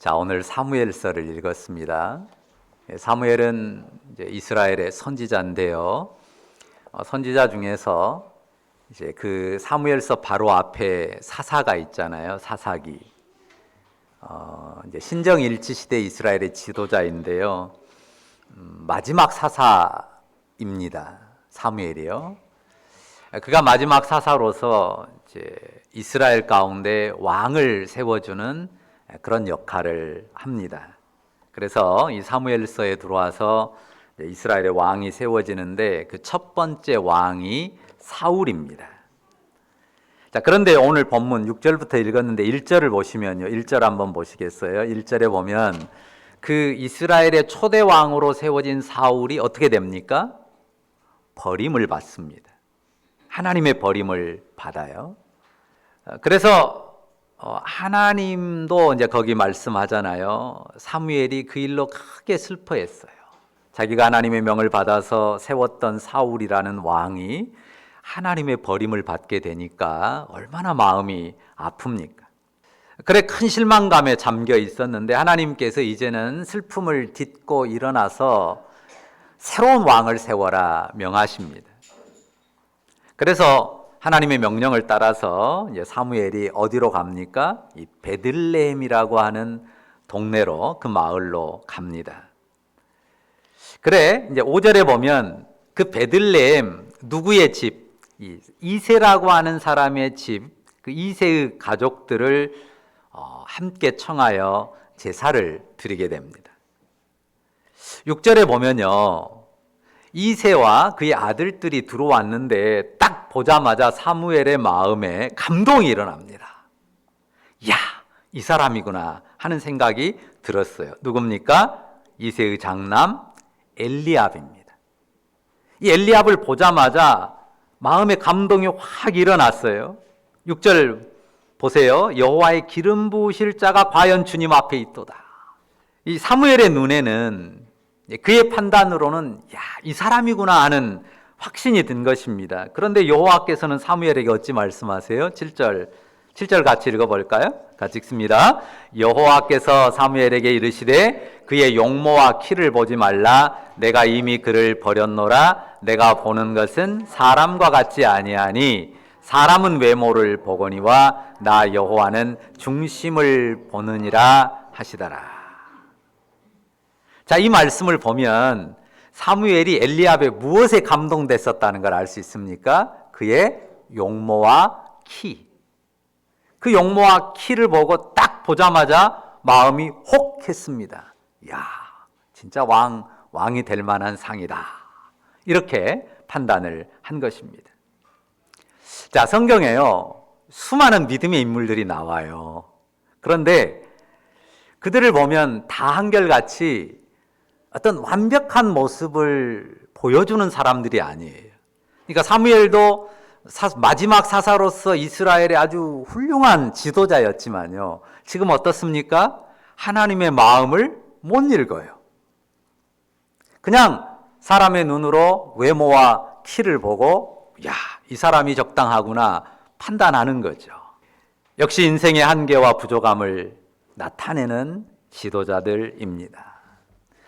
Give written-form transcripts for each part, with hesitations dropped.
자, 오늘 사무엘서를 읽었습니다. 사무엘은 이제 이스라엘의 선지자인데요. 선지자 중에서 이제 그 사무엘서 바로 앞에 사사가 있잖아요. 사사기. 이제 신정 일치 시대 이스라엘의 지도자인데요. 마지막 사사입니다. 사무엘이요. 그가 마지막 사사로서 이제 이스라엘 가운데 왕을 세워주는 그런 역할을 합니다. 그래서 이 사무엘서에 들어와서 이스라엘의 왕이 세워지는데 그 첫 번째 왕이 사울입니다. 자, 그런데 오늘 본문 6절부터 읽었는데 1절을 보시면요. 1절 한번 보시겠어요? 1절에 보면 그 이스라엘의 초대 왕으로 세워진 사울이 어떻게 됩니까? 버림을 받습니다. 하나님의 버림을 받아요. 그래서 하나님도 이제 거기 말씀하잖아요. 사무엘이 그 일로 크게 슬퍼했어요. 자기가 하나님의 명을 받아서 세웠던 사울이라는 왕이 하나님의 버림을 받게 되니까 얼마나 마음이 아픕니까? 그래 큰 실망감에 잠겨 있었는데 하나님께서 이제는 슬픔을 딛고 일어나서 새로운 왕을 세워라 명하십니다. 그래서 하나님의 명령을 따라서 이제 사무엘이 어디로 갑니까? 이 베들레헴이라고 하는 동네로, 그 마을로 갑니다. 그래 이제 5절에 보면 그 베들레헴 누구의 집? 이새라고 하는 사람의 집, 그 이새의 가족들을 함께 청하여 제사를 드리게 됩니다. 6절에 보면요. 이새와 그의 아들들이 들어왔는데 딱 보자마자 사무엘의 마음에 감동이 일어납니다. 야, 이 사람이구나 하는 생각이 들었어요. 누굽니까? 이새의 장남 엘리압입니다. 이 엘리압을 보자마자 마음에 감동이 확 일어났어요. 6절 보세요. 여호와의 기름 부으실 자가 과연 주님 앞에 있도다. 이 사무엘의 눈에는 그의 판단으로는 야, 이 사람이구나 하는 확신이 든 것입니다. 그런데 여호와께서는 사무엘에게 어찌 말씀하세요? 7절 같이 읽어볼까요? 같이 읽습니다. 여호와께서 사무엘에게 이르시되 그의 용모와 키를 보지 말라. 내가 이미 그를 버렸노라. 내가 보는 것은 사람과 같지 아니하니 사람은 외모를 보거니와 나 여호와는 중심을 보느니라 하시더라. 자, 이 말씀을 보면 사무엘이 엘리압의 무엇에 감동됐었다는 걸 알 수 있습니까? 그의 용모와 키. 그 용모와 키를 보고 딱 보자마자 마음이 혹 했습니다. 야, 진짜 왕이 될 만한 상이다. 이렇게 판단을 한 것입니다. 자, 성경에요. 수많은 믿음의 인물들이 나와요. 그런데 그들을 보면 다 한결같이 어떤 완벽한 모습을 보여주는 사람들이 아니에요. 그러니까 사무엘도 마지막 사사로서 이스라엘의 아주 훌륭한 지도자였지만요. 지금 어떻습니까? 하나님의 마음을 못 읽어요. 그냥 사람의 눈으로 외모와 키를 보고 야, 이 사람이 적당하구나 판단하는 거죠. 역시 인생의 한계와 부족함을 나타내는 지도자들입니다.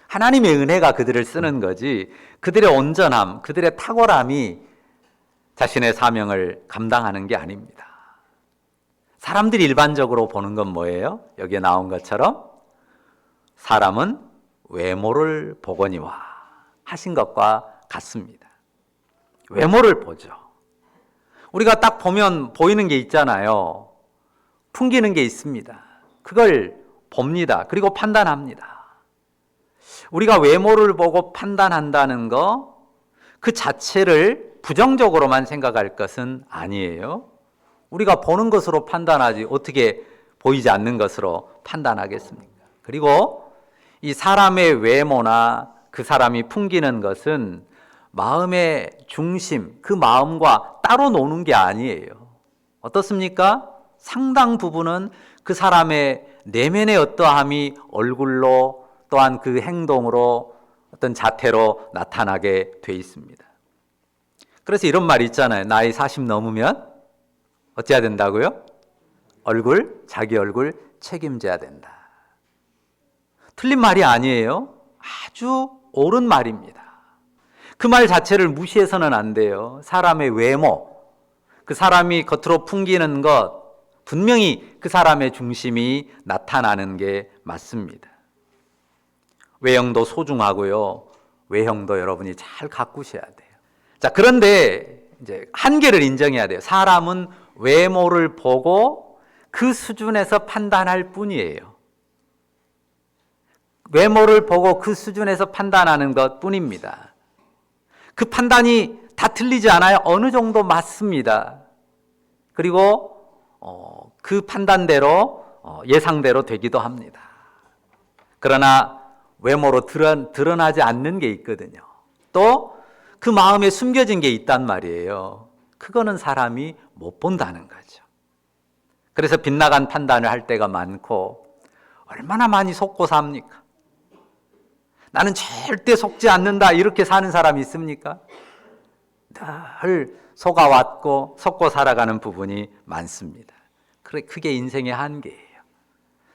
하나님의 은혜가 그들을 쓰는 거지 그들의 온전함, 그들의 탁월함이 자신의 사명을 감당하는 게 아닙니다. 사람들이 일반적으로 보는 건 뭐예요? 여기에 나온 것처럼 사람은 외모를 보거니와 하신 것과 같습니다. 외모를 보죠. 우리가 딱 보면 보이는 게 있잖아요. 풍기는 게 있습니다. 그걸 봅니다. 그리고 판단합니다. 우리가 외모를 보고 판단한다는 거 그 자체를 부정적으로만 생각할 것은 아니에요. 우리가 보는 것으로 판단하지 어떻게 보이지 않는 것으로 판단하겠습니까? 그리고 이 사람의 외모나 그 사람이 풍기는 것은 마음의 중심, 그 마음과 따로 노는 게 아니에요. 어떻습니까? 상당 부분은 그 사람의 내면의 어떠함이 얼굴로 또한 그 행동으로 어떤 자태로 나타나게 돼 있습니다. 그래서 이런 말이 있잖아요. 나이 40 넘으면 어찌해야 된다고요? 자기 얼굴 책임져야 된다. 틀린 말이 아니에요. 아주 옳은 말입니다. 그 말 자체를 무시해서는 안 돼요. 사람의 외모, 그 사람이 겉으로 풍기는 것, 분명히 그 사람의 중심이 나타나는 게 맞습니다. 외형도 소중하고요. 외형도 여러분이 잘 가꾸셔야 돼요. 자, 그런데 이제 한계를 인정해야 돼요. 사람은 외모를 보고 그 수준에서 판단할 뿐이에요. 외모를 보고 그 수준에서 판단하는 것 뿐입니다. 그 판단이 다 틀리지 않아요. 어느 정도 맞습니다. 그리고 그 판단대로 예상대로 되기도 합니다. 그러나 외모로 드러나지 않는 게 있거든요. 또 그 마음에 숨겨진 게 있단 말이에요. 그거는 사람이 못 본다는 거죠. 그래서 빗나간 판단을 할 때가 많고 얼마나 많이 속고 삽니까? 나는 절대 속지 않는다 이렇게 사는 사람이 있습니까? 늘 속아왔고 속고 살아가는 부분이 많습니다. 그게 인생의 한계예요.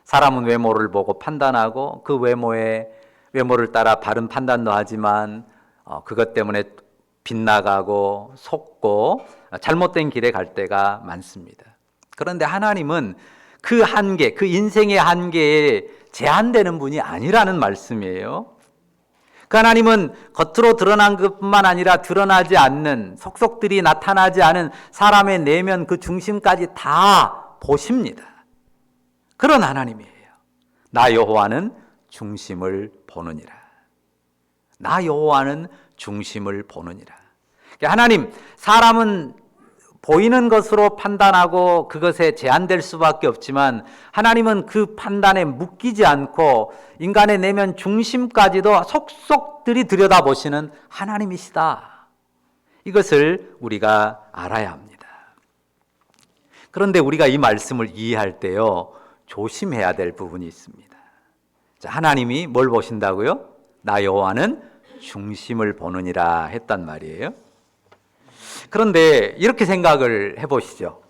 사람은 외모를 보고 판단하고 그 외모를 따라 바른 판단도 하지만 그것 때문에 빗나가고 속고 잘못된 길에 갈 때가 많습니다. 그런데 하나님은 그 한계, 그 인생의 한계에 제한되는 분이 아니라는 말씀이에요. 그 하나님은 겉으로 드러난 것뿐만 아니라 드러나지 않는, 속속들이 나타나지 않은 사람의 내면 그 중심까지 다 보십니다. 그런 하나님이에요. 나 여호와는 중심을 보느니라. 나 여호와는 중심을 보느니라. 하나님, 사람은 보이는 것으로 판단하고 그것에 제한될 수밖에 없지만 하나님은 그 판단에 묶이지 않고 인간의 내면 중심까지도 속속들이 들여다보시는 하나님이시다. 이것을 우리가 알아야 합니다. 그런데 우리가 이 말씀을 이해할 때요, 조심해야 될 부분이 있습니다. 자, 하나님이 뭘 보신다고요? 나 여호와는 중심을 보느니라 했단 말이에요. 그런데 이렇게 생각을 해보시죠.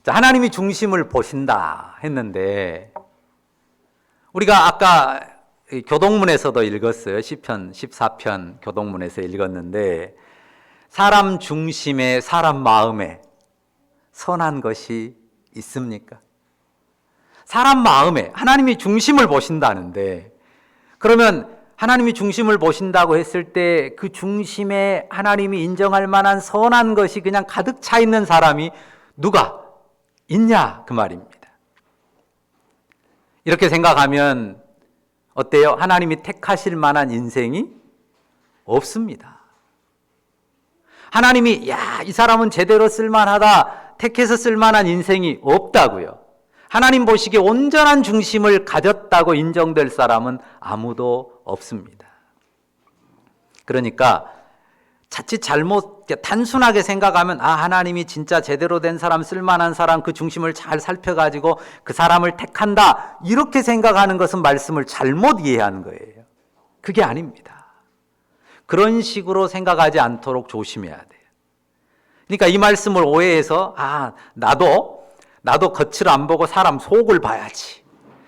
자, 하나님이 중심을 보신다 했는데 우리가 아까 교동문에서도 읽었어요. 시편 14편 교동문에서 읽었는데 사람 중심에 사람 마음에 선한 것이 있습니까? 사람 마음에 하나님이 중심을 보신다는데 그러면 하나님이 중심을 보신다고 했을 때 그 중심에 하나님이 인정할 만한 선한 것이 그냥 가득 차 있는 사람이 누가 있냐 그 말입니다. 이렇게 생각하면 어때요? 하나님이 택하실 만한 인생이 없습니다. 하나님이 이 사람은 제대로 쓸만하다 택해서 쓸만한 인생이 없다고요. 하나님 보시기에 온전한 중심을 가졌다고 인정될 사람은 아무도 없습니다. 그러니까 자칫 단순하게 생각하면 하나님이 진짜 제대로 된 사람, 쓸만한 사람 그 중심을 잘 살펴가지고 그 사람을 택한다 이렇게 생각하는 것은 말씀을 잘못 이해하는 거예요. 그게 아닙니다. 그런 식으로 생각하지 않도록 조심해야 돼요. 그러니까 이 말씀을 오해해서 나도 겉을 안 보고 사람 속을 봐야지.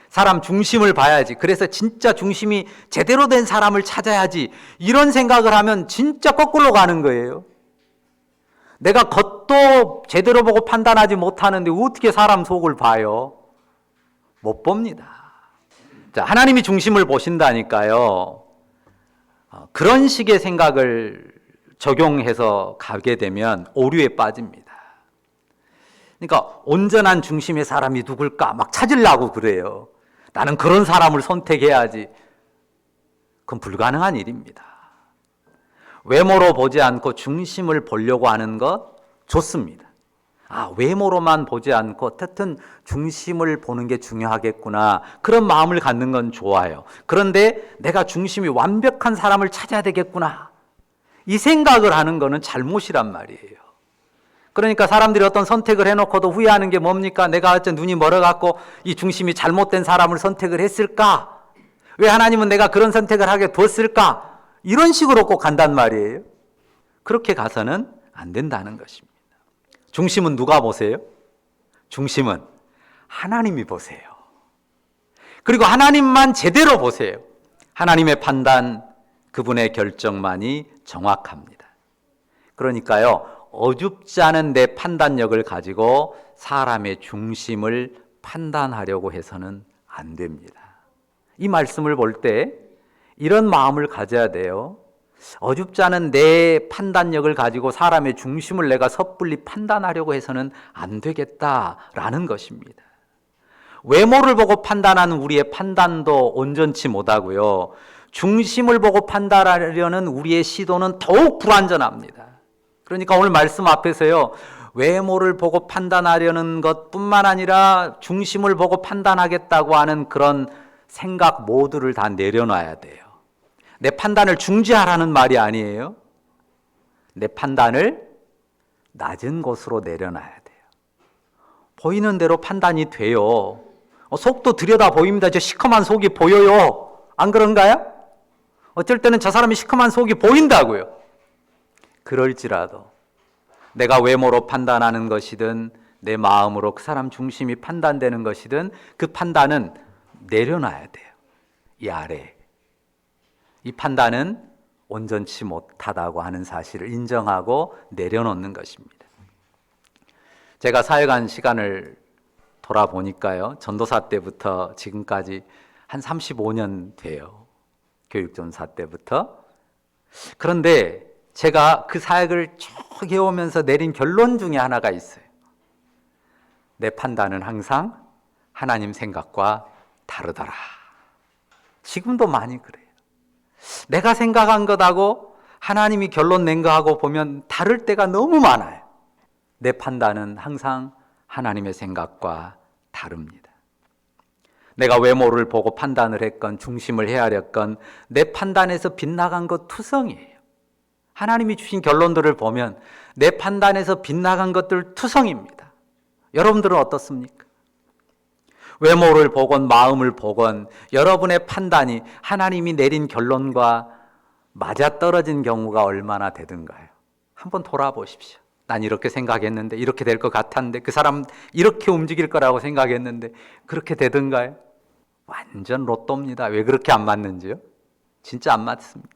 사람 중심을 봐야지. 그래서 진짜 중심이 제대로 된 사람을 찾아야지. 이런 생각을 하면 진짜 거꾸로 가는 거예요. 내가 겉도 제대로 보고 판단하지 못하는데 어떻게 사람 속을 봐요? 못 봅니다. 자, 하나님이 중심을 보신다니까요. 그런 식의 생각을 적용해서 가게 되면 오류에 빠집니다. 그러니까 온전한 중심의 사람이 누굴까 막 찾으려고 그래요. 나는 그런 사람을 선택해야지. 그건 불가능한 일입니다. 외모로 보지 않고 중심을 보려고 하는 것 좋습니다. 외모로만 보지 않고 어쨌든 중심을 보는 게 중요하겠구나. 그런 마음을 갖는 건 좋아요. 그런데 내가 중심이 완벽한 사람을 찾아야 되겠구나. 이 생각을 하는 거는 잘못이란 말이에요. 그러니까 사람들이 어떤 선택을 해놓고도 후회하는 게 뭡니까? 내가 어째 눈이 멀어갖고 이 중심이 잘못된 사람을 선택을 했을까? 왜 하나님은 내가 그런 선택을 하게 뒀을까? 이런 식으로 꼭 간단 말이에요. 그렇게 가서는 안 된다는 것입니다. 중심은 누가 보세요? 중심은 하나님이 보세요. 그리고 하나님만 제대로 보세요. 하나님의 판단, 그분의 결정만이 정확합니다. 그러니까요, 어줍지 않은 내 판단력을 가지고 사람의 중심을 판단하려고 해서는 안 됩니다. 이 말씀을 볼 때 이런 마음을 가져야 돼요. 어줍지 않은 내 판단력을 가지고 사람의 중심을 내가 섣불리 판단하려고 해서는 안 되겠다라는 것입니다. 외모를 보고 판단하는 우리의 판단도 온전치 못하고요, 중심을 보고 판단하려는 우리의 시도는 더욱 불완전합니다. 그러니까 오늘 말씀 앞에서요, 외모를 보고 판단하려는 것뿐만 아니라 중심을 보고 판단하겠다고 하는 그런 생각 모두를 다 내려놔야 돼요. 내 판단을 중지하라는 말이 아니에요. 내 판단을 낮은 곳으로 내려놔야 돼요. 보이는 대로 판단이 돼요. 속도 들여다 보입니다. 저 시커먼 속이 보여요. 안 그런가요? 어쩔 때는 저 사람이 시커먼 속이 보인다고요. 그럴지라도 내가 외모로 판단하는 것이든 내 마음으로 그 사람 중심이 판단되는 것이든 그 판단은 내려놔야 돼요. 이 아래. 이 판단은 온전치 못하다고 하는 사실을 인정하고 내려놓는 것입니다. 제가 사역한 시간을 돌아보니까요, 전도사 때부터 지금까지 한 35년 돼요. 교육전사 때부터. 그런데 제가 그 사역을 쭉 해오면서 내린 결론 중에 하나가 있어요. 내 판단은 항상 하나님 생각과 다르더라. 지금도 많이 그래요. 내가 생각한 것하고 하나님이 결론 낸 거하고 보면 다를 때가 너무 많아요. 내 판단은 항상 하나님의 생각과 다릅니다. 내가 외모를 보고 판단을 했건 중심을 헤아렸건 내 판단에서 빗나간 것 투성이에요. 하나님이 주신 결론들을 보면 내 판단에서 빗나간 것들 투성입니다. 여러분들은 어떻습니까? 외모를 보건 마음을 보건 여러분의 판단이 하나님이 내린 결론과 맞아떨어진 경우가 얼마나 되든가요? 한번 돌아보십시오. 난 이렇게 생각했는데, 이렇게 될 것 같았는데, 그 사람 이렇게 움직일 거라고 생각했는데 그렇게 되든가요? 완전 로또입니다. 왜 그렇게 안 맞는지요? 진짜 안 맞습니다.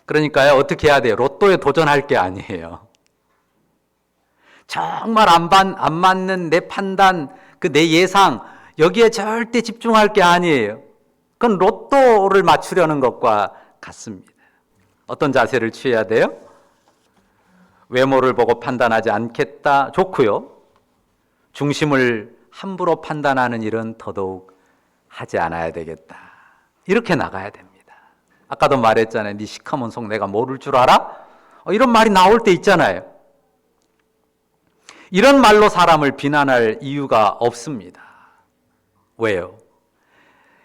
그러니까요, 어떻게 해야 돼요? 로또에 도전할 게 아니에요. 정말 안 맞는 내 판단, 그 내 예상, 여기에 절대 집중할 게 아니에요. 그건 로또를 맞추려는 것과 같습니다. 어떤 자세를 취해야 돼요? 외모를 보고 판단하지 않겠다, 좋고요. 중심을 함부로 판단하는 일은 더더욱 하지 않아야 되겠다. 이렇게 나가야 됩니다. 아까도 말했잖아요. 네 시커먼 속 내가 모를 줄 알아? 이런 말이 나올 때 있잖아요. 이런 말로 사람을 비난할 이유가 없습니다. 왜요?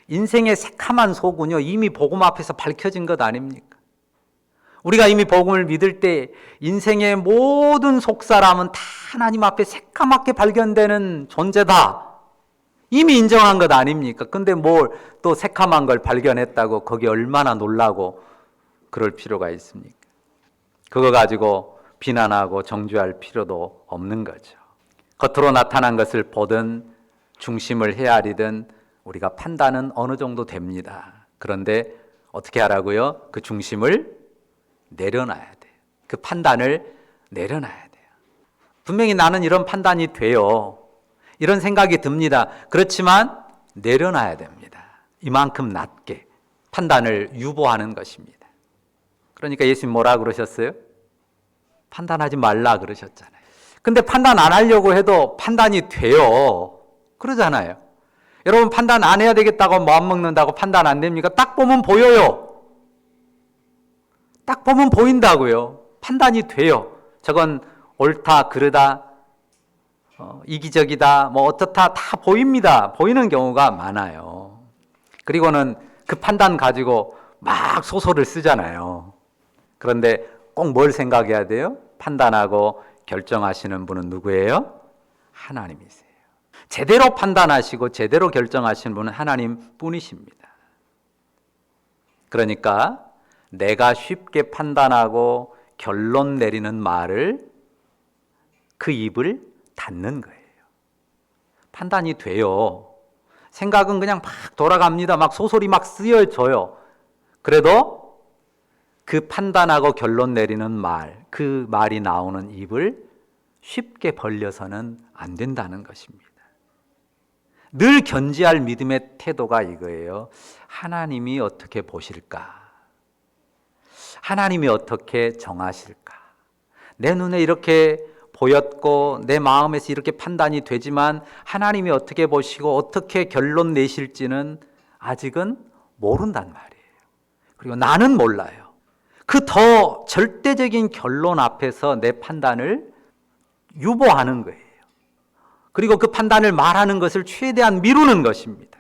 인생의 새카만 속은요, 이미 복음 앞에서 밝혀진 것 아닙니까? 우리가 이미 복음을 믿을 때 인생의 모든 속사람은 다 하나님 앞에 새까맣게 발견되는 존재다. 이미 인정한 것 아닙니까? 근데 뭘 또 새카만 걸 발견했다고 거기 얼마나 놀라고 그럴 필요가 있습니까? 그거 가지고 비난하고 정죄할 필요도 없는 거죠. 겉으로 나타난 것을 보든 중심을 헤아리든 우리가 판단은 어느 정도 됩니다. 그런데 어떻게 하라고요? 그 중심을 내려놔야 돼요. 그 판단을 내려놔야 돼요. 분명히 나는 이런 판단이 돼요. 이런 생각이 듭니다. 그렇지만 내려놔야 됩니다. 이만큼 낮게 판단을 유보하는 것입니다. 그러니까 예수님 뭐라 그러셨어요? 판단하지 말라 그러셨잖아요. 근데 판단 안 하려고 해도 판단이 돼요. 그러잖아요. 여러분 판단 안 해야 되겠다고 마음 먹는다고 판단 안 됩니까? 딱 보면 보여요. 딱 보면 보인다고요. 판단이 돼요. 저건 옳다, 그르다, 이기적이다, 뭐 어떻다 다 보입니다. 보이는 경우가 많아요. 그리고는 그 판단 가지고 막 소설을 쓰잖아요. 그런데 꼭 뭘 생각해야 돼요? 판단하고 결정하시는 분은 누구예요? 하나님이세요. 제대로 판단하시고 제대로 결정하시는 분은 하나님 뿐이십니다. 그러니까 내가 쉽게 판단하고 결론 내리는 말을, 그 입을 닫는 거예요. 판단이 돼요. 생각은 그냥 막 돌아갑니다. 막 소설이 막 쓰여져요. 그래도 그 판단하고 결론 내리는 말, 그 말이 나오는 입을 쉽게 벌려서는 안 된다는 것입니다. 늘 견지할 믿음의 태도가 이거예요. 하나님이 어떻게 보실까? 하나님이 어떻게 정하실까? 내 눈에 이렇게 보였고 내 마음에서 이렇게 판단이 되지만 하나님이 어떻게 보시고 어떻게 결론 내실지는 아직은 모른단 말이에요. 그리고 나는 몰라요. 그 더 절대적인 결론 앞에서 내 판단을 유보하는 거예요. 그리고 그 판단을 말하는 것을 최대한 미루는 것입니다.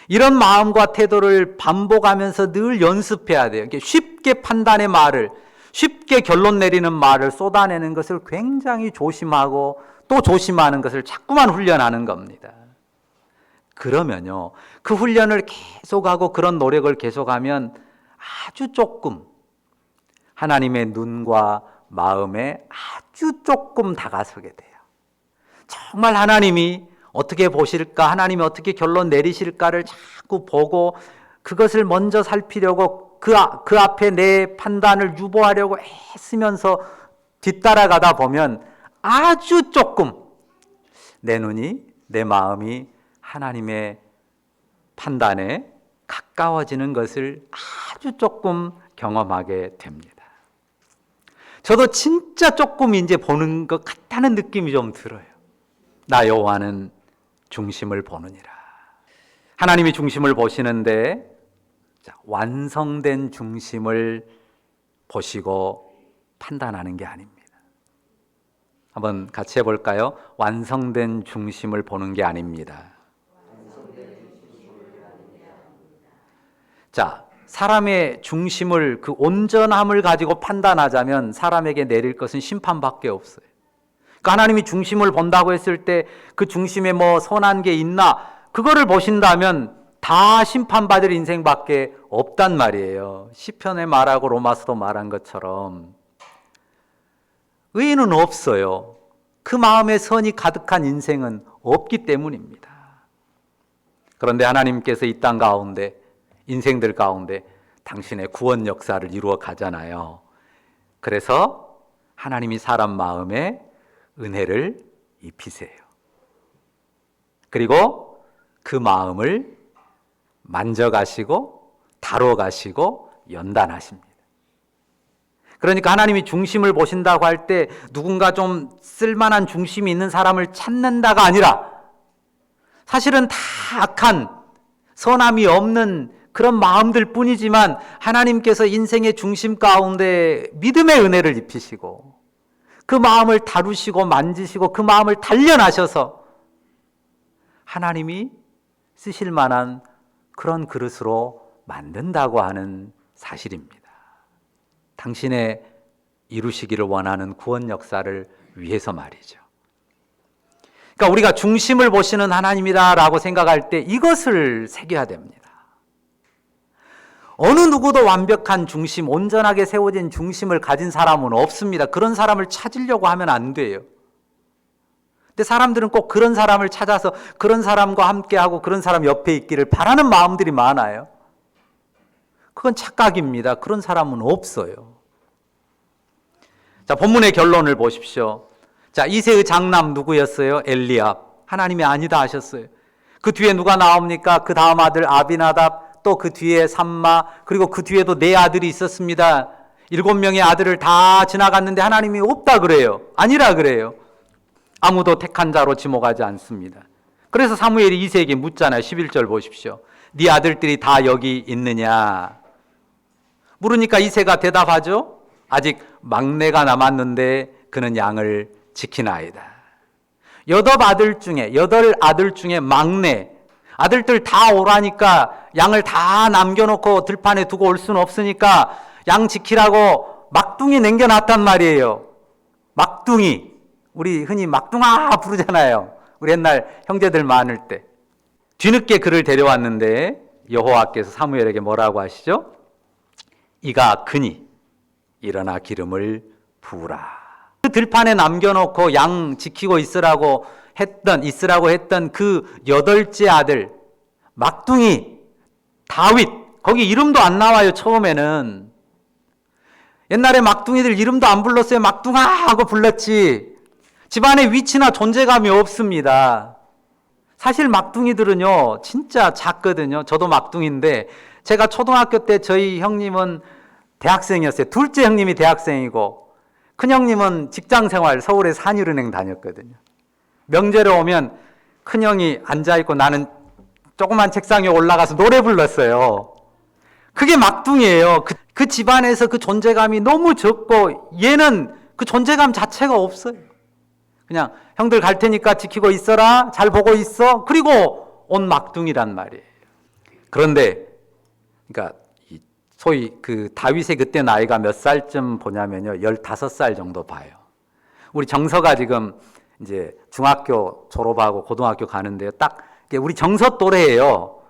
이런 마음과 태도를 반복하면서 늘 연습해야 돼요. 쉽게 판단의 말을, 쉽게 결론 내리는 말을 쏟아내는 것을 굉장히 조심하고 또 조심하는 것을 자꾸만 훈련하는 겁니다. 그러면요, 그 훈련을 계속하고 그런 노력을 계속하면 아주 조금 하나님의 눈과 마음에 아주 조금 다가서게 돼요. 정말 하나님이 어떻게 보실까, 하나님이 어떻게 결론 내리실까를 자꾸 보고 그것을 먼저 살피려고 그 앞에 내 판단을 유보하려고 애쓰면서 뒤따라가다 보면 아주 조금 내 눈이, 내 마음이 하나님의 판단에 가까워지는 것을 아주 조금 경험하게 됩니다. 저도 진짜 조금 이제 보는 것 같다는 느낌이 좀 들어요. 나 여호와는 중심을 보느니라. 하나님이 중심을 보시는데 완성된 중심을 보시고 판단하는 게 아닙니다. 한번 같이 해볼까요? 완성된 중심을 보는 게 아닙니다. 자, 사람의 중심을, 그 온전함을 가지고 판단하자면 사람에게 내릴 것은 심판밖에 없어요. 그러니까 하나님이 중심을 본다고 했을 때 그 중심에 뭐 선한 게 있나, 그거를 보신다면 다 심판받을 인생밖에 없단 말이에요. 시편에 말하고 로마서도 말한 것처럼 의인은 없어요. 그 마음에 선이 가득한 인생은 없기 때문입니다. 그런데 하나님께서 이 땅 가운데, 인생들 가운데 당신의 구원 역사를 이루어 가잖아요. 그래서 하나님이 사람 마음에 은혜를 입히세요. 그리고 그 마음을 만져가시고 다뤄가시고 연단하십니다. 그러니까 하나님이 중심을 보신다고 할 때 누군가 좀 쓸만한 중심이 있는 사람을 찾는다가 아니라 사실은 다 악한, 선함이 없는 그런 마음들 뿐이지만 하나님께서 인생의 중심 가운데 믿음의 은혜를 입히시고 그 마음을 다루시고 만지시고 그 마음을 단련하셔서 하나님이 쓰실 만한 그런 그릇으로 만든다고 하는 사실입니다. 당신의 이루시기를 원하는 구원 역사를 위해서 말이죠. 그러니까 우리가 중심을 보시는 하나님이다라고 생각할 때 이것을 새겨야 됩니다. 어느 누구도 완벽한 중심, 온전하게 세워진 중심을 가진 사람은 없습니다. 그런 사람을 찾으려고 하면 안 돼요. 근데 사람들은 꼭 그런 사람을 찾아서 그런 사람과 함께하고 그런 사람 옆에 있기를 바라는 마음들이 많아요. 그건 착각입니다. 그런 사람은 없어요. 자, 본문의 결론을 보십시오. 자, 이새의 장남 누구였어요? 엘리압. 하나님이 아니다 하셨어요. 그 뒤에 누가 나옵니까? 그 다음 아들 아비나답, 또 그 뒤에 삼마, 그리고 그 뒤에도 네 아들이 있었습니다. 7명의 아들을 다 지나갔는데 하나님이 없다 그래요. 아니라 그래요. 아무도 택한 자로 지목하지 않습니다. 그래서 사무엘이 이새에게 묻잖아요. 11절 보십시오. 네 아들들이 다 여기 있느냐? 물으니까 이새가 대답하죠. 아직 막내가 남았는데 그는 양을 지키나이다. 8아들 중에 막내, 아들들 다 오라니까 양을 다 남겨놓고 들판에 두고 올 수는 없으니까 양 지키라고 막둥이 남겨놨단 말이에요. 막둥이. 우리 흔히 막둥아 부르잖아요. 우리 옛날 형제들 많을 때. 뒤늦게 그를 데려왔는데 여호와께서 사무엘에게 뭐라고 하시죠? 이가 크니 일어나 기름을 부으라. 그 들판에 남겨놓고 양 지키고 있으라고 했던 그 8째 아들 막둥이 다윗, 거기 이름도 안 나와요. 처음에는 옛날에 막둥이들 이름도 안 불렀어요. 막둥아 하고 불렀지. 집안의 위치나 존재감이 없습니다. 사실 막둥이들은요 진짜 작거든요. 저도 막둥이인데 제가 초등학교 때 저희 형님은 대학생이었어요. 둘째 형님이 대학생이고 큰 형님은 직장생활 서울에 산일은행 다녔거든요. 명절에 오면 큰 형이 앉아있고 나는 조그만 책상에 올라가서 노래 불렀어요. 그게 막둥이에요. 그 집안에서 그 존재감이 너무 적고 얘는 그 존재감 자체가 없어요. 그냥 형들 갈 테니까 지키고 있어라, 잘 보고 있어, 그리고 온 막둥이란 말이에요. 그런데 그러니까 소위 그 다윗의 그때 나이가 몇 살쯤 보냐면요 15살 정도 봐요. 우리 정서가 지금 이제 중학교 졸업하고 고등학교 가는데요 딱 우리 정서 또래예요.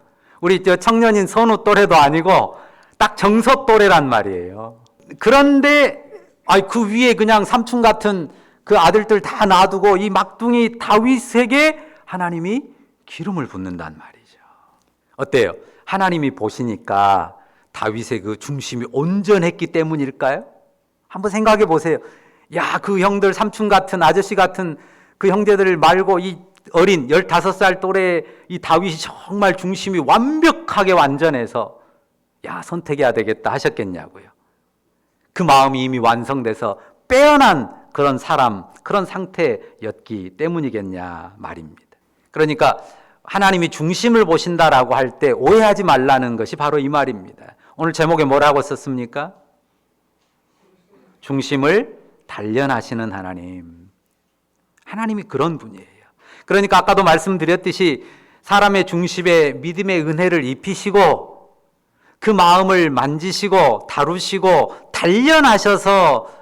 우리 저 청년인 선우 또래도 아니고 딱 정서 또래란 말이에요. 그런데 그 위에 그냥 삼촌 같은 그 아들들 다 놔두고 이 막둥이 다윗에게 하나님이 기름을 붓는단 말이죠. 어때요? 하나님이 보시니까 다윗의 그 중심이 온전했기 때문일까요? 한번 생각해 보세요. 야, 그 형들 삼촌 같은 아저씨 같은 그 형제들 말고 이 어린 15살 또래 이 다윗이 정말 중심이 완벽하게 완전해서 야, 선택해야 되겠다 하셨겠냐고요. 그 마음이 이미 완성돼서 빼어난 그런 사람, 그런 상태였기 때문이겠냐 말입니다. 그러니까 하나님이 중심을 보신다라고 할 때 오해하지 말라는 것이 바로 이 말입니다. 오늘 제목에 뭐라고 썼습니까? 중심을 단련하시는 하나님. 하나님이 그런 분이에요. 그러니까 아까도 말씀드렸듯이 사람의 중심에 믿음의 은혜를 입히시고 그 마음을 만지시고 다루시고 단련하셔서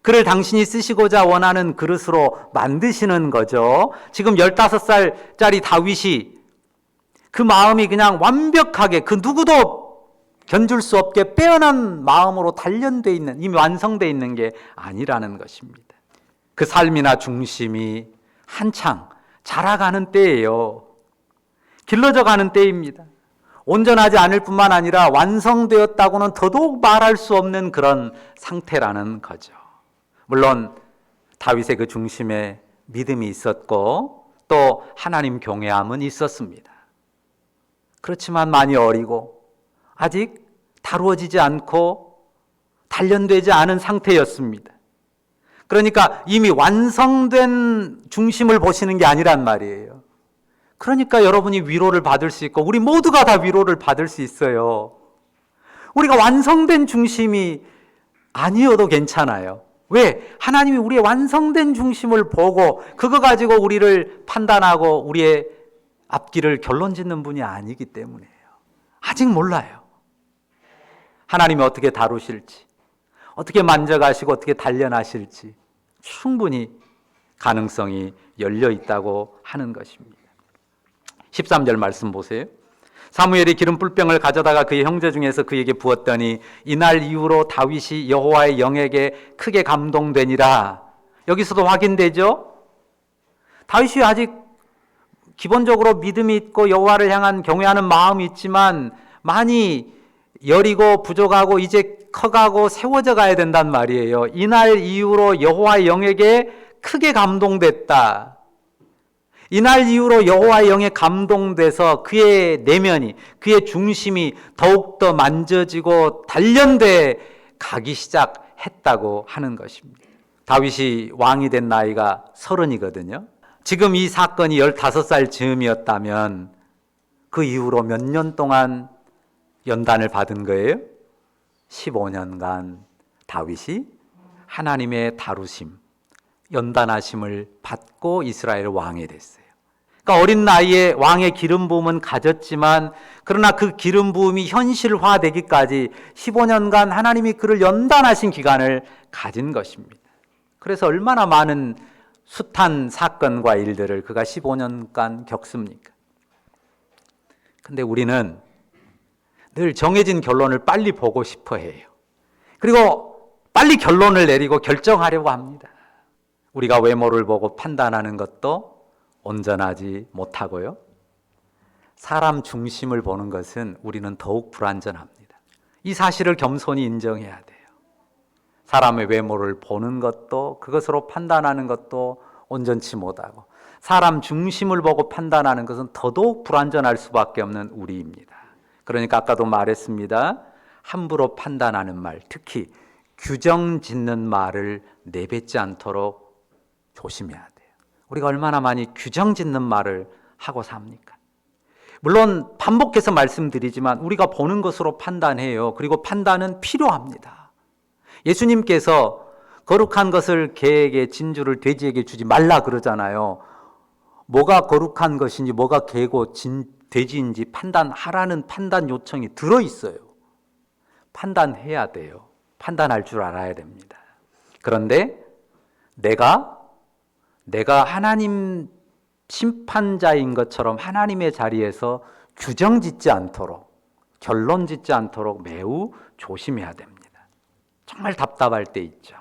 그를 당신이 쓰시고자 원하는 그릇으로 만드시는 거죠. 지금 15살짜리 다윗이 그 마음이 그냥 완벽하게 그 누구도 견줄 수 없게 빼어난 마음으로 단련되어 있는, 이미 완성되어 있는 게 아니라는 것입니다. 그 삶이나 중심이 한창 자라가는 때예요. 길러져 가는 때입니다. 온전하지 않을 뿐만 아니라 완성되었다고는 더더욱 말할 수 없는 그런 상태라는 거죠. 물론 다윗의 그 중심에 믿음이 있었고 또 하나님 경외함은 있었습니다. 그렇지만 많이 어리고 아직 다루어지지 않고 단련되지 않은 상태였습니다. 그러니까 이미 완성된 중심을 보시는 게 아니란 말이에요. 그러니까 여러분이 위로를 받을 수 있고 우리 모두가 다 위로를 받을 수 있어요. 우리가 완성된 중심이 아니어도 괜찮아요. 왜? 하나님이 우리의 완성된 중심을 보고 그거 가지고 우리를 판단하고 우리의 앞길을 결론짓는 분이 아니기 때문이에요. 아직 몰라요. 하나님이 어떻게 다루실지, 어떻게 만져가시고 어떻게 단련하실지 충분히 가능성이 열려 있다고 하는 것입니다. 13절 말씀 보세요. 사무엘이 기름 뿔병을 가져다가 그의 형제 중에서 그에게 부었더니 이날 이후로 다윗이 여호와의 영에게 크게 감동되니라. 여기서도 확인되죠? 다윗이 아직 기본적으로 믿음이 있고 여호와를 향한 경외하는 마음이 있지만 많이 여리고 부족하고 이제 커가고 세워져 가야 된단 말이에요. 이날 이후로 여호와의 영에게 크게 감동됐다. 이날 이후로 여호와의 영에 감동돼서 그의 내면이, 그의 중심이 더욱더 만져지고 단련돼 가기 시작했다고 하는 것입니다. 다윗이 왕이 된 나이가 30이거든요. 지금 이 사건이 15살 즈음이었다면 그 이후로 몇 년 동안 연단을 받은 거예요? 15년간 다윗이 하나님의 다루심, 연단하심을 받고 이스라엘 왕이 됐어요. 그러니까 어린 나이에 왕의 기름 부음은 가졌지만 그러나 그 기름 부음이 현실화되기까지 15년간 하나님이 그를 연단하신 기간을 가진 것입니다. 그래서 얼마나 많은 숱한 사건과 일들을 그가 15년간 겪습니까? 근데 우리는 늘 정해진 결론을 빨리 보고 싶어 해요. 그리고 빨리 결론을 내리고 결정하려고 합니다. 우리가 외모를 보고 판단하는 것도 온전하지 못하고요. 사람 중심을 보는 것은 우리는 더욱 불완전합니다. 이 사실을 겸손히 인정해야 돼요. 사람의 외모를 보는 것도, 그것으로 판단하는 것도 온전치 못하고, 사람 중심을 보고 판단하는 것은 더더욱 불완전할 수밖에 없는 우리입니다. 그러니까 아까도 말했습니다. 함부로 판단하는 말, 특히 규정 짓는 말을 내뱉지 않도록 조심해야 돼요. 우리가 얼마나 많이 규정 짓는 말을 하고 삽니까? 물론 반복해서 말씀드리지만 우리가 보는 것으로 판단해요. 그리고 판단은 필요합니다. 예수님께서 거룩한 것을 개에게 진주를 돼지에게 주지 말라 그러잖아요. 뭐가 거룩한 것인지 뭐가 개고 돼지인지 판단하라는 판단 요청이 들어있어요. 판단해야 돼요. 판단할 줄 알아야 됩니다. 그런데 내가 하나님 심판자인 것처럼 하나님의 자리에서 규정 짓지 않도록, 결론 짓지 않도록 매우 조심해야 됩니다. 정말 답답할 때 있죠.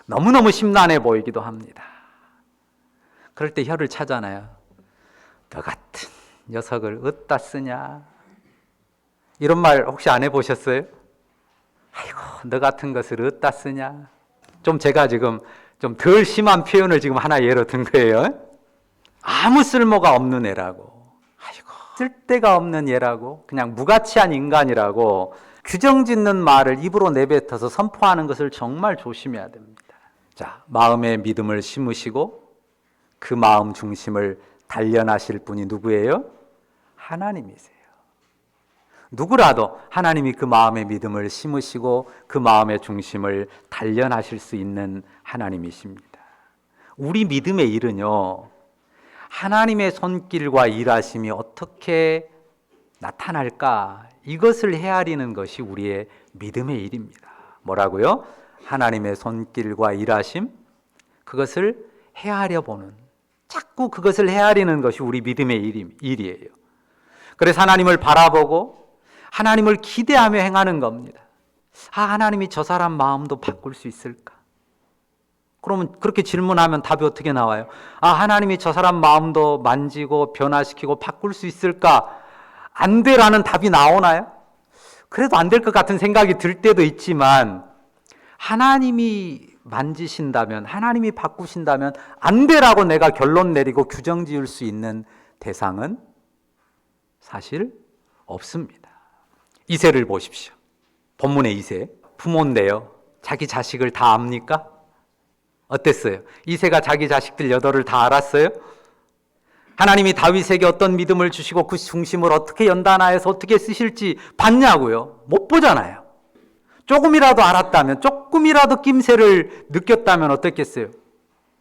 너무너무 심란해 보이기도 합니다. 그럴 때 혀를 차잖아요. 너 같은 녀석을 어디다 쓰냐? 이런 말 혹시 안 해보셨어요? 아이고, 너 같은 것을 어디다 쓰냐? 좀 제가 지금 좀 덜 심한 표현을 지금 하나 예로 든 거예요. 아무 쓸모가 없는 애라고, 아이고, 쓸데가 없는 애라고, 그냥 무가치한 인간이라고 규정 짓는 말을 입으로 내뱉어서 선포하는 것을 정말 조심해야 됩니다. 자, 마음의 믿음을 심으시고 그 마음 중심을 단련하실 분이 누구예요? 하나님이세요. 누구라도 하나님이 그 마음의 믿음을 심으시고 그 마음의 중심을 단련하실 수 있는 하나님이십니다. 우리 믿음의 일은요, 하나님의 손길과 일하심이 어떻게 나타날까, 이것을 헤아리는 것이 우리의 믿음의 일입니다. 뭐라고요? 하나님의 손길과 일하심, 그것을 헤아려보는, 자꾸 그것을 헤아리는 것이 우리 믿음의 일이에요. 그래서 하나님을 바라보고 하나님을 기대하며 행하는 겁니다. 하나님이 저 사람 마음도 바꿀 수 있을까? 그러면 그렇게 질문하면 답이 어떻게 나와요? 하나님이 저 사람 마음도 만지고 변화시키고 바꿀 수 있을까? 안 돼라는 답이 나오나요? 그래도 안 될 것 같은 생각이 들 때도 있지만, 하나님이 만지신다면, 하나님이 바꾸신다면 안 돼라고 내가 결론 내리고 규정 지을 수 있는 대상은 사실 없습니다. 이새를 보십시오. 본문의 이새, 부모인데요, 자기 자식을 다 압니까? 어땠어요? 이새가 자기 자식들 8을 다 알았어요? 하나님이 다윗에게 어떤 믿음을 주시고 그 중심을 어떻게 연단하여서 어떻게 쓰실지 봤냐고요? 못 보잖아요. 조금이라도 알았다면, 조금이라도 낌새를 느꼈다면 어떻겠어요?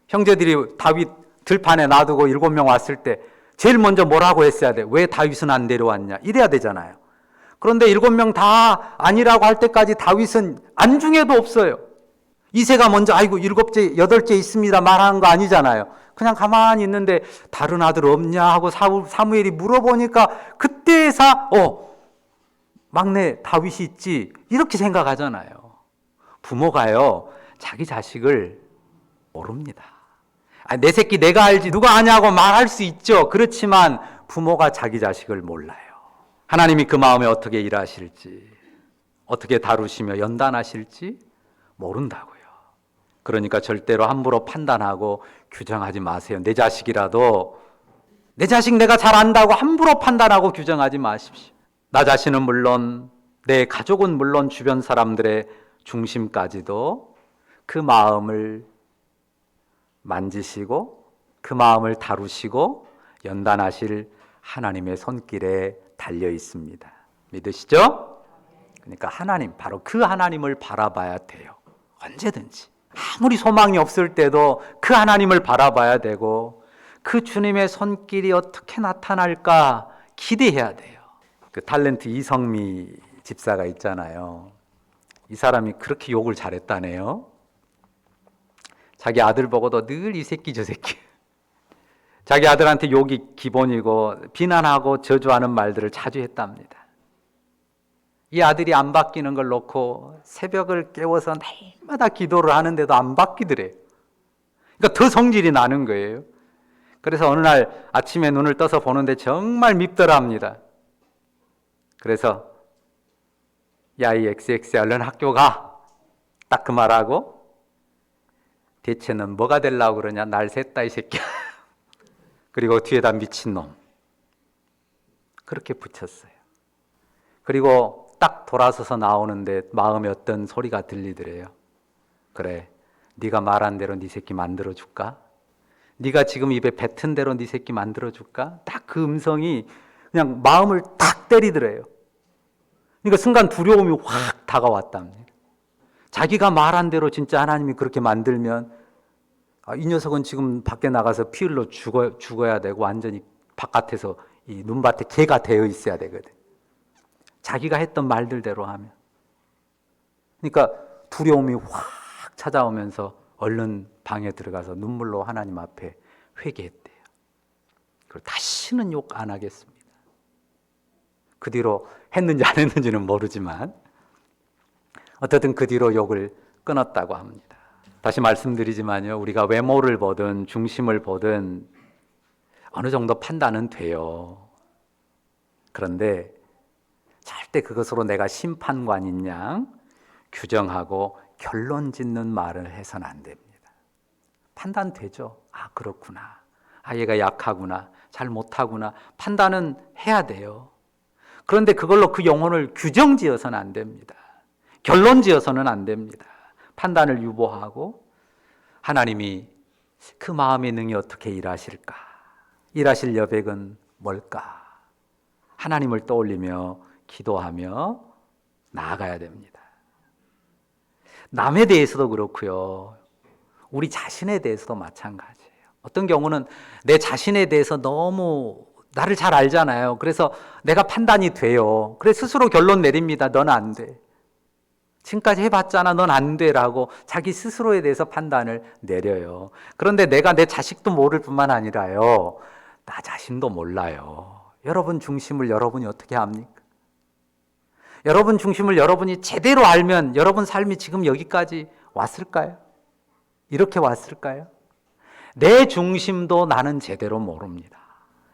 형제들이 다윗 들판에 놔두고 7명 왔을 때 제일 먼저 뭐라고 했어야 돼? 왜 다윗은 안 데려왔냐? 이래야 되잖아요. 그런데 7명 다 아니라고 할 때까지 다윗은 안중에도 없어요. 이새가 먼저 아이고 7째, 8째 있습니다 말하는 거 아니잖아요. 그냥 가만히 있는데 다른 아들 없냐 하고 사무엘이 물어보니까 그때서 막내 다윗이 있지, 이렇게 생각하잖아요. 부모가요, 자기 자식을 모릅니다. 내 새끼 내가 알지 누가 아냐고 말할 수 있죠. 그렇지만 부모가 자기 자식을 몰라요. 하나님이 그 마음에 어떻게 일하실지, 어떻게 다루시며 연단하실지 모른다고요. 그러니까 절대로 함부로 판단하고 규정하지 마세요. 내 자식이라도, 내 자식 내가 잘 안다고 함부로 판단하고 규정하지 마십시오. 나 자신은 물론, 내 가족은 물론, 주변 사람들의 중심까지도 그 마음을 만지시고 그 마음을 다루시고 연단하실 하나님의 손길에 달려 있습니다. 믿으시죠? 그러니까 하나님, 바로 그 하나님을 바라봐야 돼요. 언제든지. 아무리 소망이 없을 때도 그 하나님을 바라봐야 되고, 그 주님의 손길이 어떻게 나타날까 기대해야 돼요. 그 탤런트 이성미 집사가 있잖아요. 이 사람이 그렇게 욕을 잘했다네요. 자기 아들 보고도 늘 이 새끼 저 새끼, 자기 아들한테 욕이 기본이고 비난하고 저주하는 말들을 자주 했답니다. 이 아들이 안 바뀌는 걸 놓고 새벽을 깨워서 날마다 기도를 하는데도 안 바뀌더래요. 그러니까 더 성질이 나는 거예요. 그래서 어느 날 아침에 눈을 떠서 보는데 정말 밉더랍니다. 그래서 야, 이 XX야, 얼른 학교 가. 딱 그 말하고, 대체 는 뭐가 되려고 그러냐? 날 샜다 이 새끼야. 그리고 뒤에다 미친놈. 그렇게 붙였어요. 그리고 딱 돌아서서 나오는데 마음에 어떤 소리가 들리더래요. 그래, 네가 말한 대로 네 새끼 만들어줄까? 네가 지금 입에 뱉은 대로 네 새끼 만들어줄까? 딱 그 음성이 그냥 마음을 탁 때리더래요. 그러니까 순간 두려움이 확 다가왔답니다. 자기가 말한 대로 진짜 하나님이 그렇게 만들면 이 녀석은 지금 밖에 나가서 피 흘러 죽어야 되고 완전히 바깥에서 이 눈밭에 개가 되어 있어야 되거든. 자기가 했던 말들대로 하면. 그러니까 두려움이 확 찾아오면서 얼른 방에 들어가서 눈물로 하나님 앞에 회개했대요. 그리고 다시는 욕 안 하겠습니다. 그 뒤로 했는지 안 했는지는 모르지만 어쨌든 그 뒤로 욕을 끊었다고 합니다. 다시 말씀드리지만요, 우리가 외모를 보든 중심을 보든 어느 정도 판단은 돼요. 그런데 절대 그것으로 내가 심판관인 양 규정하고 결론 짓는 말을 해서는 안 됩니다. 판단되죠. 아, 그렇구나. 아, 얘가 약하구나. 잘 못하구나. 판단은 해야 돼요. 그런데 그걸로 그 영혼을 규정 지어서는 안 됩니다. 결론 지어서는 안 됩니다. 판단을 유보하고 하나님이 그 마음의 능히 어떻게 일하실까? 일하실 여백은 뭘까? 하나님을 떠올리며 기도하며 나아가야 됩니다. 남에 대해서도 그렇고요. 우리 자신에 대해서도 마찬가지예요. 어떤 경우는 내 자신에 대해서 너무 나를 잘 알잖아요. 그래서 내가 판단이 돼요. 그래서 스스로 결론 내립니다. 넌 안 돼. 지금까지 해봤잖아. 넌 안 돼라고 자기 스스로에 대해서 판단을 내려요. 그런데 내가 내 자식도 모를 뿐만 아니라요, 나 자신도 몰라요. 여러분 중심을 여러분이 어떻게 압니까? 여러분 중심을 여러분이 제대로 알면 여러분 삶이 지금 여기까지 왔을까요? 이렇게 왔을까요? 내 중심도 나는 제대로 모릅니다.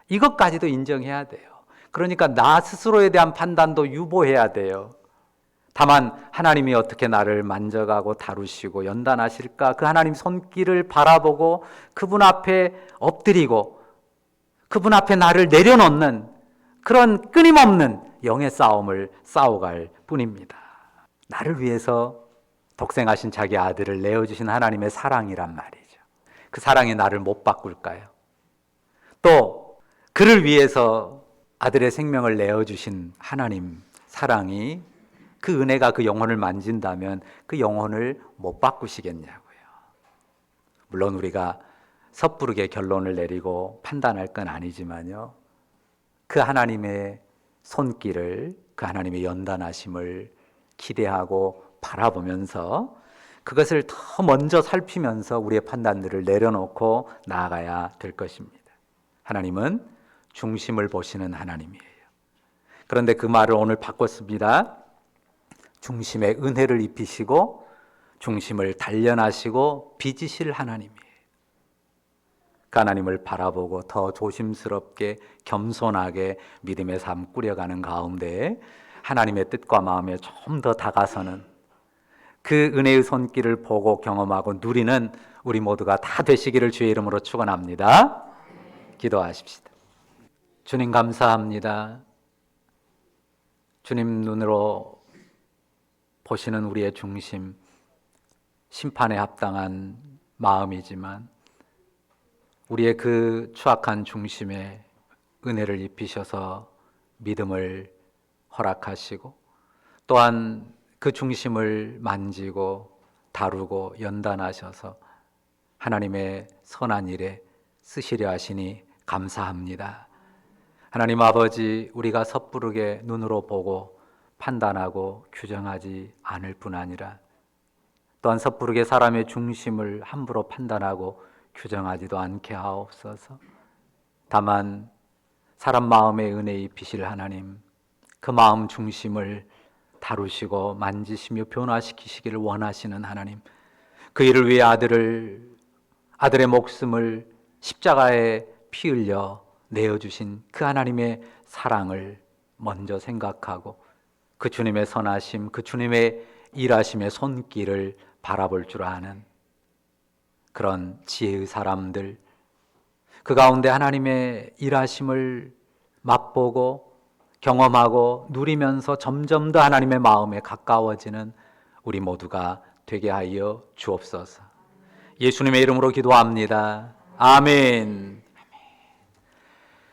이것까지도 인정해야 돼요. 그러니까 나 스스로에 대한 판단도 유보해야 돼요. 다만 하나님이 어떻게 나를 만져가고 다루시고 연단하실까? 그 하나님 손길을 바라보고 그분 앞에 엎드리고 그분 앞에 나를 내려놓는 그런 끊임없는 영의 싸움을 싸워갈 뿐입니다. 나를 위해서 독생하신 자기 아들을 내어주신 하나님의 사랑이란 말이죠. 그 사랑이 나를 못 바꿀까요? 또 그를 위해서 아들의 생명을 내어주신 하나님 사랑이, 그 은혜가 그 영혼을 만진다면 그 영혼을 못 바꾸시겠냐고요. 물론 우리가 섣부르게 결론을 내리고 판단할 건 아니지만요, 그 하나님의 손길을, 그 하나님의 연단하심을 기대하고 바라보면서 그것을 더 먼저 살피면서 우리의 판단들을 내려놓고 나아가야 될 것입니다. 하나님은 중심을 보시는 하나님이에요. 그런데 그 말을 오늘 바꿨습니다. 중심에 은혜를 입히시고 중심을 단련하시고 빚으실 하나님이에요. 그 하나님을 바라보고 더 조심스럽게 겸손하게 믿음의 삶 꾸려가는 가운데 하나님의 뜻과 마음에 좀 더 다가서는, 그 은혜의 손길을 보고 경험하고 누리는 우리 모두가 다 되시기를 주의 이름으로 축원합니다. 기도하십시다. 주님 감사합니다. 주님 눈으로 보시는 우리의 중심, 심판에 합당한 마음이지만 우리의 그 추악한 중심에 은혜를 입히셔서 믿음을 허락하시고 또한 그 중심을 만지고 다루고 연단하셔서 하나님의 선한 일에 쓰시려 하시니 감사합니다. 하나님 아버지, 우리가 섣부르게 눈으로 보고 판단하고 규정하지 않을 뿐 아니라 또한 섣부르게 사람의 중심을 함부로 판단하고 규정하지도 않게 하옵소서. 다만 사람 마음에 은혜 입히실 하나님, 그 마음 중심을 다루시고 만지시며 변화시키시기를 원하시는 하나님, 그 일을 위해 아들을 아들의 목숨을 십자가에 피 흘려 내어주신 그 하나님의 사랑을 먼저 생각하고 그 주님의 선하심, 그 주님의 일하심의 손길을 바라볼 줄 아는 그런 지혜의 사람들, 그 가운데 하나님의 일하심을 맛보고 경험하고 누리면서 점점 더 하나님의 마음에 가까워지는 우리 모두가 되게 하여 주옵소서. 예수님의 이름으로 기도합니다. 아멘.